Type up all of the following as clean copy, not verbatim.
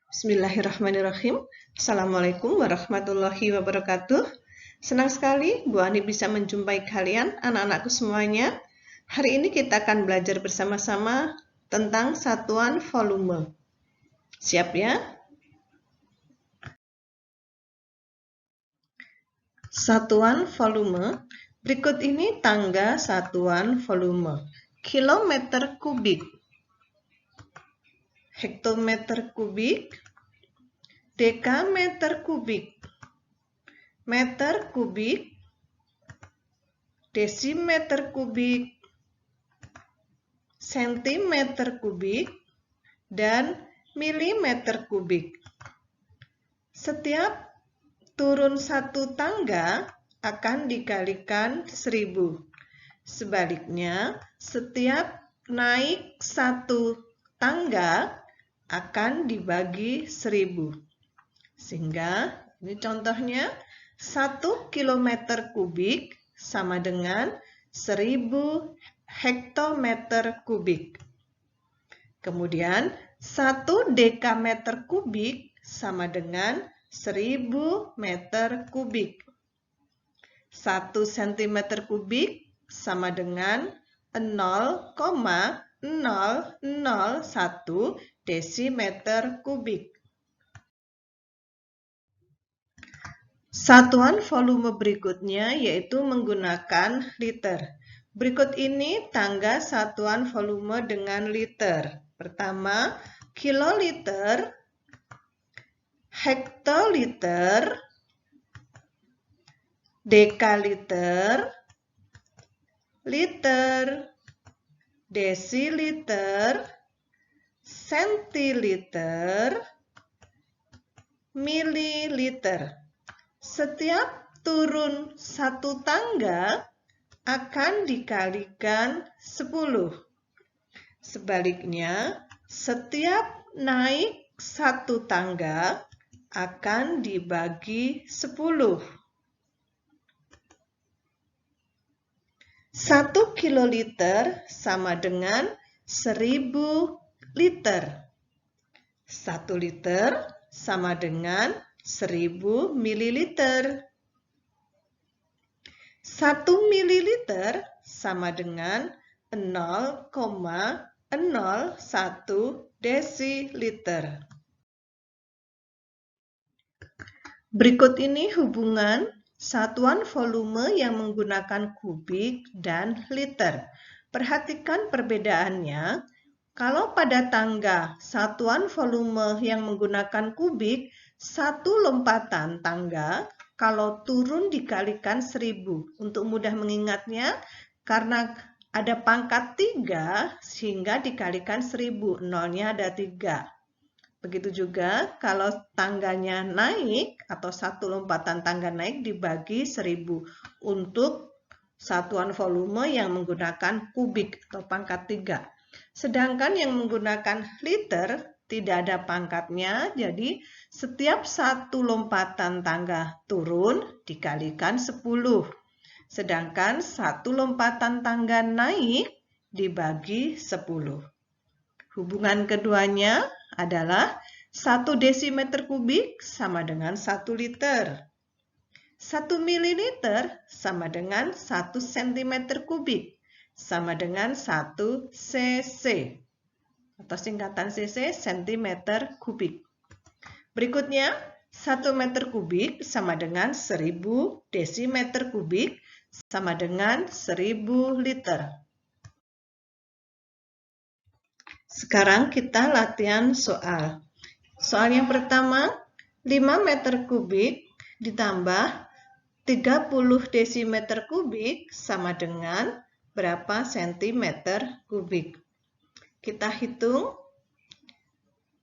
Bismillahirrahmanirrahim. Assalamualaikum warahmatullahi wabarakatuh. Senang sekali Bu Ani bisa menjumpai kalian, anak-anakku semuanya. Hari ini kita akan belajar bersama-sama tentang satuan volume. Siap ya? Satuan volume. Berikut ini tangga satuan volume. Kilometer kubik, hektometer kubik, dekameter kubik, meter kubik, desimeter kubik, sentimeter kubik, dan milimeter kubik. Setiap turun satu tangga akan dikalikan 1000. Sebaliknya, setiap naik satu tangga akan dibagi 1000. Sehingga, ini contohnya, 1 kilometer kubik sama dengan 1000 hektometer kubik. Kemudian, 1 dekameter kubik sama dengan 1000 meter kubik. 1 sentimeter kubik sama dengan 0,001 desimeter kubik. Satuan volume berikutnya yaitu menggunakan liter. Berikut ini tangga satuan volume dengan liter. Pertama, kiloliter, hektoliter, dekaliter, liter, desiliter, sentiliter, mililiter. Setiap turun satu tangga akan dikalikan 10. Sebaliknya, setiap naik satu tangga akan dibagi 10. 1 kiloliter sama dengan 1000 liter. 1 liter sama dengan 1000 mililiter. 1 mililiter sama dengan 0,01 desiliter. Berikut ini hubungan satuan volume yang menggunakan kubik dan liter. Perhatikan perbedaannya. Kalau pada tangga satuan volume yang menggunakan kubik, satu lompatan tangga, kalau turun dikalikan 1000. Untuk mudah mengingatnya, karena ada pangkat 3, sehingga dikalikan 1000. Nolnya ada 3. Begitu juga kalau tangganya naik atau satu lompatan tangga naik dibagi 1000 untuk satuan volume yang menggunakan kubik atau pangkat 3. Sedangkan yang menggunakan liter tidak ada pangkatnya, jadi setiap satu lompatan tangga turun dikalikan 10. Sedangkan satu lompatan tangga naik dibagi 10. Hubungan keduanya adalah 1 desimeter kubik sama dengan 1 liter. 1 mililiter sama dengan 1 sentimeter kubik, sama dengan 1 cc. Atau singkatan cc, sentimeter kubik. Berikutnya, 1 meter kubik sama dengan 1000 desimeter kubik, sama dengan 1000 liter. Sekarang kita latihan soal. Soal yang pertama, 5 meter kubik ditambah 30 desimeter kubik sama dengan berapa sentimeter kubik. Kita hitung.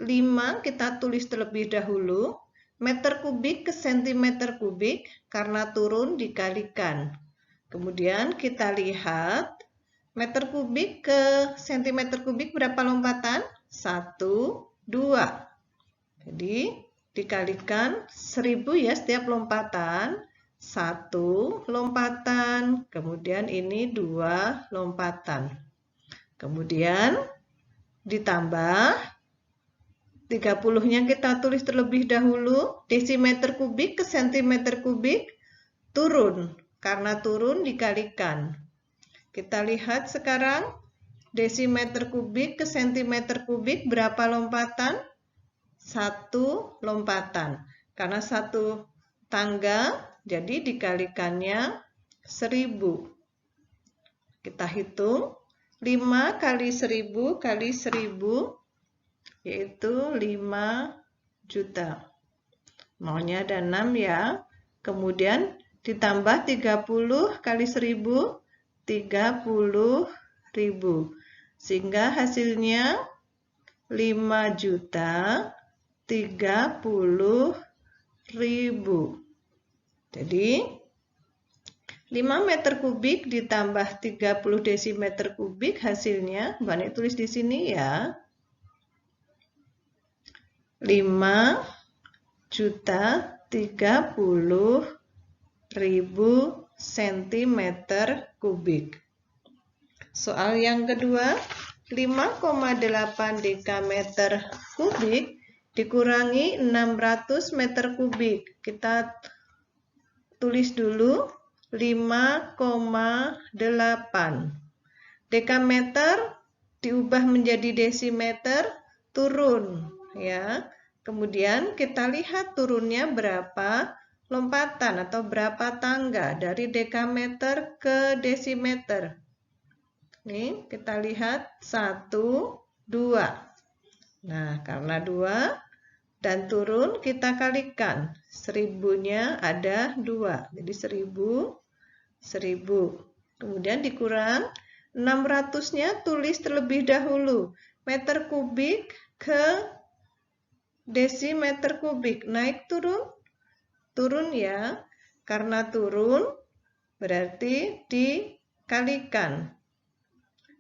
5 kita tulis terlebih dahulu. Meter kubik ke sentimeter kubik karena turun dikalikan. Kemudian kita lihat meter kubik ke sentimeter kubik berapa lompatan? 1, 2. Jadi dikalikan 1000 ya setiap lompatan. 1 lompatan, kemudian ini 2 lompatan. Kemudian ditambah 30-nya kita tulis terlebih dahulu, desimeter kubik ke sentimeter kubik turun, karena turun dikalikan. Kita lihat sekarang, desimeter kubik ke sentimeter kubik berapa lompatan? 1 lompatan. Karena 1 tangga, jadi dikalikannya 1000. Kita hitung, 5 kali 1000 kali 1000, yaitu 5 juta. Nolnya ada 6 ya. Kemudian ditambah 30 kali 1000, 30.000. Sehingga hasilnya 5.030.000. Jadi 5 meter kubik ditambah 30 desimeter kubik hasilnya, Mbak Nik tulis di sini ya, 5.030.000 cm kubik. Soal yang kedua, 5,8 dekameter kubik dikurangi 600 meter kubik. Kita tulis dulu 5,8. Dekameter diubah menjadi desimeter, turun ya. Kemudian kita lihat turunnya berapa lompatan atau berapa tangga dari dekameter ke desimeter. Nih, kita lihat 1, 2. Nah, karena 2 dan turun kita kalikan. 1000-nya ada 2. Jadi 1000, 1000. Kemudian dikurang 600-nya tulis terlebih dahulu. Meter kubik ke desimeter kubik. Naik turun? Turun ya. Karena turun berarti dikalikan.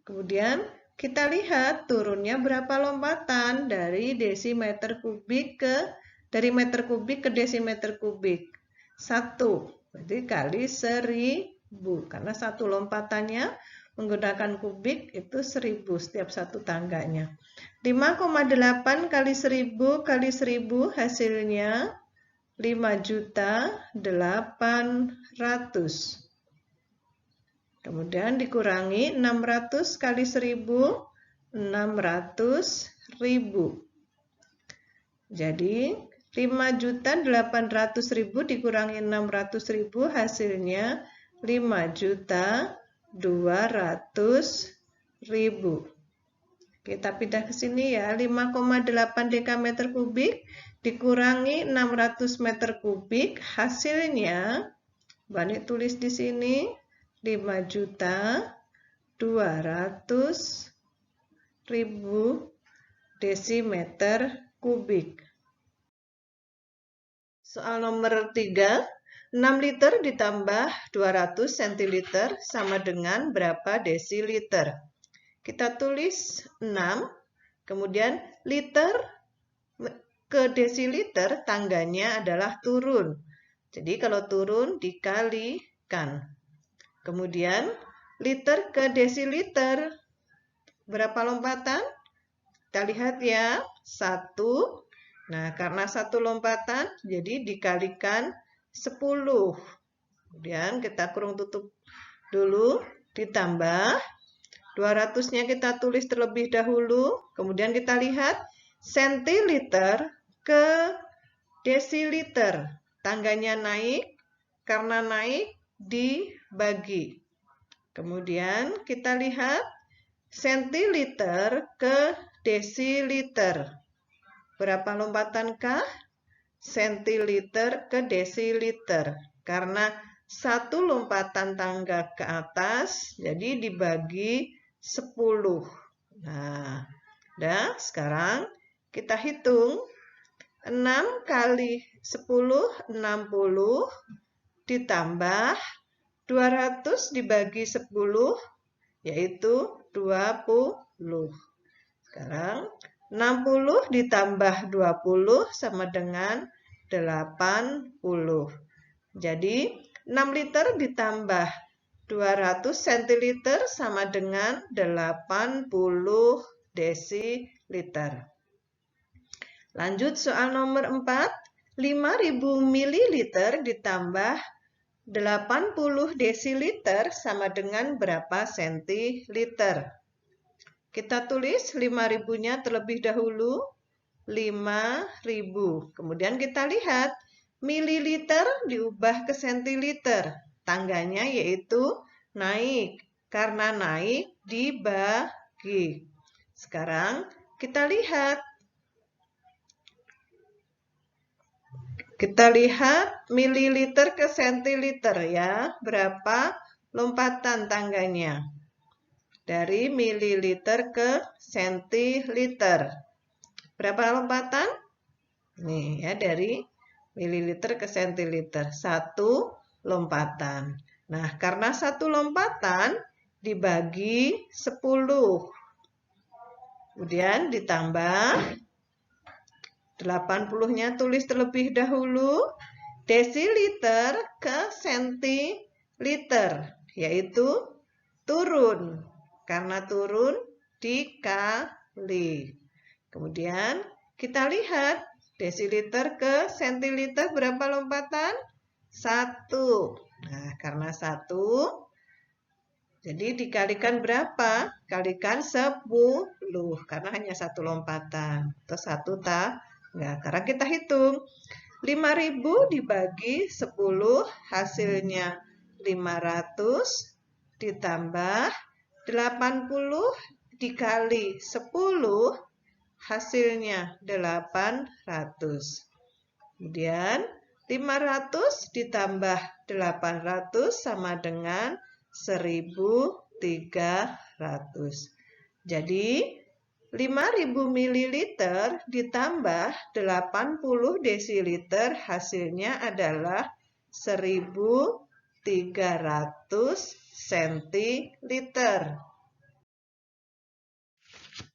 Kemudian kita lihat turunnya berapa lompatan dari desimeter kubik dari meter kubik ke desimeter kubik. 1. Berarti kali 1000. Karena 1 lompatannya menggunakan kubik itu 1000 setiap satu tangganya. 5,8 kali 1000 kali 1000 hasilnya 5.800.000. Kemudian dikurangi 600 kali 1000, 600.000. Jadi 5.800.000 dikurangi 600.000 hasilnya 5.200.000. Kita pindah ke sini ya, 5,8 dekameter kubik dikurangi 600 meter kubik hasilnya, Mbak Nik tulis di sini 5.200.000 desimeter kubik. Soal nomor 3, 6 liter ditambah 200 centiliter sama dengan berapa desiliter? Kita tulis 6, kemudian liter ke desiliter tangganya adalah turun. Jadi kalau turun dikalikan. Kemudian liter ke desiliter berapa lompatan? Kita lihat ya, 1. Nah, karena 1 lompatan jadi dikalikan 10. Kemudian kita kurung tutup dulu, ditambah 200-nya kita tulis terlebih dahulu. Kemudian kita lihat sentiliter ke desiliter. Tangganya naik, karena naik dibagi. Kemudian kita lihat sentiliter ke desiliter. Berapa lompatankah? Sentiliter ke desiliter. Karena 1 lompatan tangga ke atas, jadi dibagi 10. Nah, sekarang kita hitung. 6 kali 10, 60. Ditambah 200 dibagi 10, yaitu 20. Sekarang 60 ditambah 20 sama dengan 80. Jadi 6 liter ditambah 200 centiliter sama dengan 80 desiliter. Lanjut soal nomor 4. 5.000 ml ditambah 80 desiliter sama dengan berapa sentiliter? Kita tulis 5.000-nya terlebih dahulu. 5.000. Kemudian kita lihat mililiter diubah ke sentiliter. Tangganya yaitu naik. Karena naik dibagi. Sekarang kita lihat. Kita lihat mililiter ke sentiliter ya. Berapa lompatan tangganya? Dari mililiter ke sentiliter. Berapa lompatan? Nih ya, dari mililiter ke sentiliter. 1 lompatan. Nah, karena 1 lompatan dibagi 10. Kemudian ditambah 80-nya tulis terlebih dahulu. Desiliter ke sentiliter, yaitu turun. Karena turun dikali. Kemudian kita lihat desiliter ke sentiliter berapa lompatan? 1. Nah, karena 1, jadi dikalikan berapa? Kalikan 10, karena hanya 1 lompatan. Atau 1 tak? Enggak, sekarang kita hitung. 5.000 dibagi 10, hasilnya 500 ditambah 80 dikali 10, hasilnya 800. Kemudian 500 ditambah 800 sama dengan 1.300. Jadi 5.000 ml ditambah 80 desiliter hasilnya adalah 1.300 sentiliter.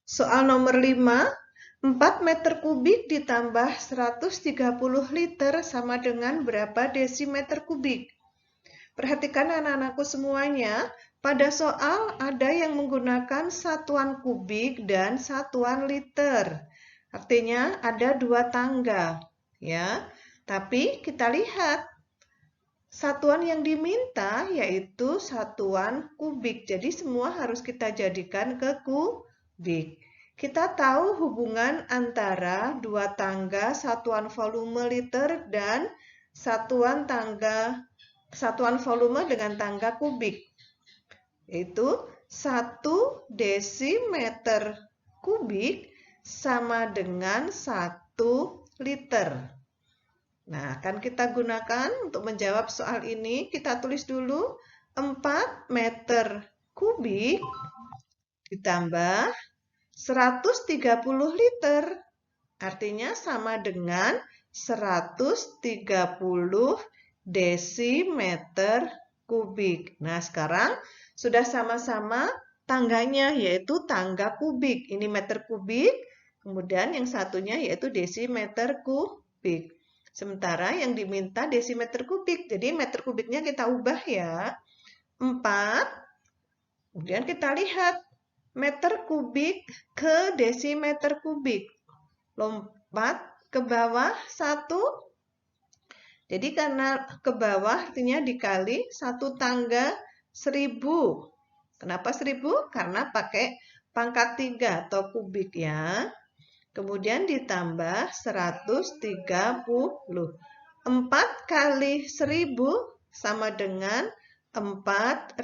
Soal nomor 5. 4 meter kubik ditambah 130 liter sama dengan berapa desimeter kubik? Perhatikan anak-anakku semuanya, pada soal ada yang menggunakan satuan kubik dan satuan liter. Artinya ada 2 tangga, ya. Tapi kita lihat satuan yang diminta yaitu satuan kubik. Jadi semua harus kita jadikan ke kubik. Kita tahu hubungan antara 2 tangga satuan volume liter dan satuan volume dengan tangga kubik. Yaitu 1 desimeter kubik sama dengan 1 liter. Nah, akan kita gunakan untuk menjawab soal ini. Kita tulis dulu 4 meter kubik ditambah 130 liter. Artinya sama dengan 130 desimeter kubik. Nah, sekarang sudah sama-sama tangganya, yaitu tangga kubik. Ini meter kubik, kemudian yang satunya yaitu desimeter kubik. Sementara yang diminta desimeter kubik, jadi meter kubiknya kita ubah ya. 4, kemudian kita lihat meter kubik ke desimeter kubik. Lompat ke bawah 1. Jadi karena ke bawah artinya dikali 1 tangga 1000. Kenapa 1000? Karena pakai pangkat 3 atau kubik ya. Kemudian ditambah 130. 4 kali 1000 sama dengan 4.000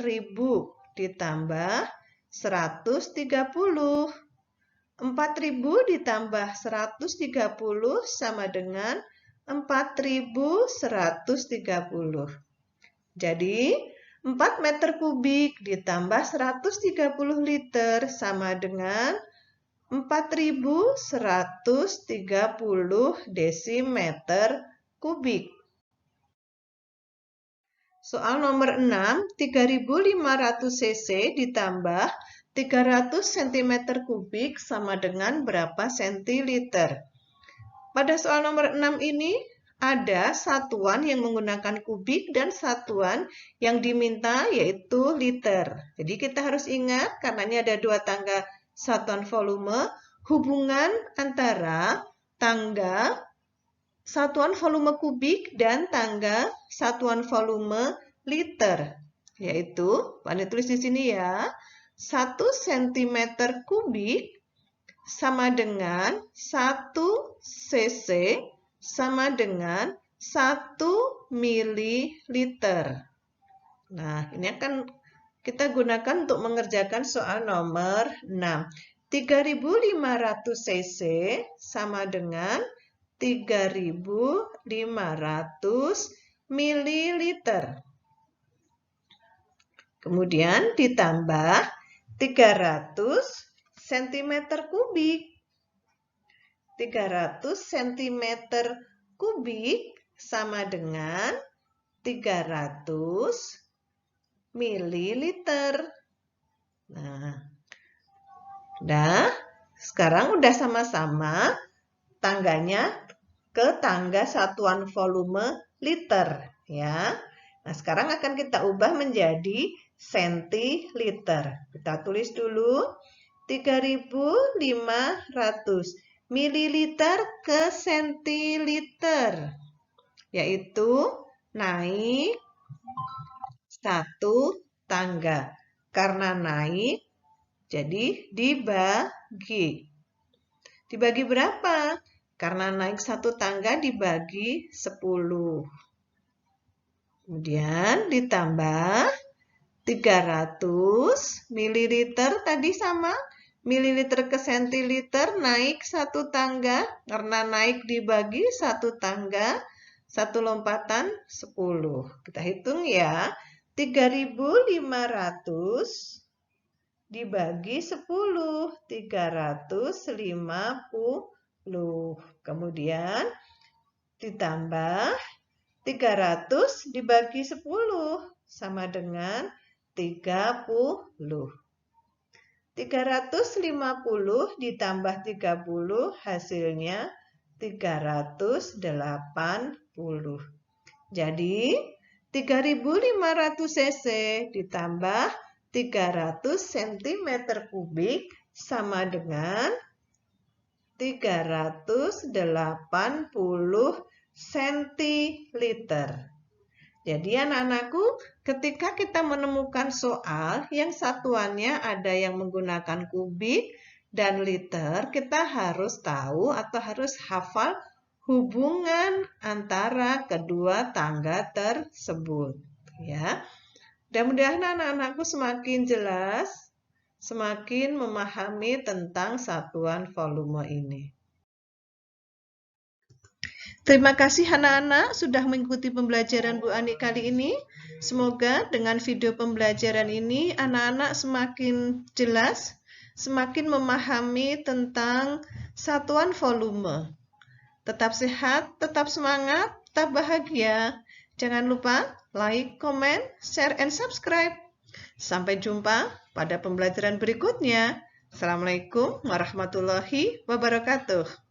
ditambah 130. 4.000 ditambah 130 sama dengan 4.130. Jadi 4 meter kubik ditambah 130 liter sama dengan 4.130 desimeter kubik. Soal nomor 6, 3.500 cc ditambah 300 cm kubik sama dengan berapa sentiliter? Pada soal nomor 6 ini ada satuan yang menggunakan kubik dan satuan yang diminta yaitu liter. Jadi kita harus ingat karena ini ada 2 tangga satuan volume, hubungan antara tangga satuan volume kubik dan tangga satuan volume liter. Yaitu, Anda tulis di sini ya, 1 cm kubik sama dengan 1 cc sama dengan 1 mililiter. Nah, ini akan kita gunakan untuk mengerjakan soal nomor 6. 3500 cc sama dengan 3500 mililiter. Kemudian ditambah 300 cm kubik. 300 cm kubik sama dengan 300 mililiter. Nah, sekarang udah sama-sama tangganya ke tangga satuan volume liter ya. Nah, sekarang akan kita ubah menjadi sentiliter. Kita tulis dulu 3500 mililiter ke sentiliter, yaitu naik 1 tangga. Karena naik, jadi dibagi. Dibagi berapa? Karena naik 1 tangga dibagi 10. Kemudian ditambah 300 mililiter tadi sama mililiter ke sentiliter naik 1 tangga. Karena naik dibagi 1 tangga, 1 lompatan 10. Kita hitung ya. 3500 dibagi 10, 350. Kemudian ditambah 300 dibagi 10 sama dengan 30. 350 ditambah 30 hasilnya 380. Jadi 3500 cc ditambah 300 cm kubik sama dengan 380 centiliter. Jadi anak-anakku, ketika kita menemukan soal yang satuannya ada yang menggunakan kubik dan liter, kita harus tahu atau harus hafal hubungan antara kedua tangga tersebut. Ya. Mudah-mudahan anak-anakku semakin jelas, semakin memahami tentang satuan volume ini. Terima kasih anak-anak sudah mengikuti pembelajaran Bu Ani kali ini. Semoga dengan video pembelajaran ini anak-anak semakin jelas, semakin memahami tentang satuan volume. Tetap sehat, tetap semangat, tetap bahagia. Jangan lupa like, comment, share, and subscribe. Sampai jumpa pada pembelajaran berikutnya. Assalamualaikum warahmatullahi wabarakatuh.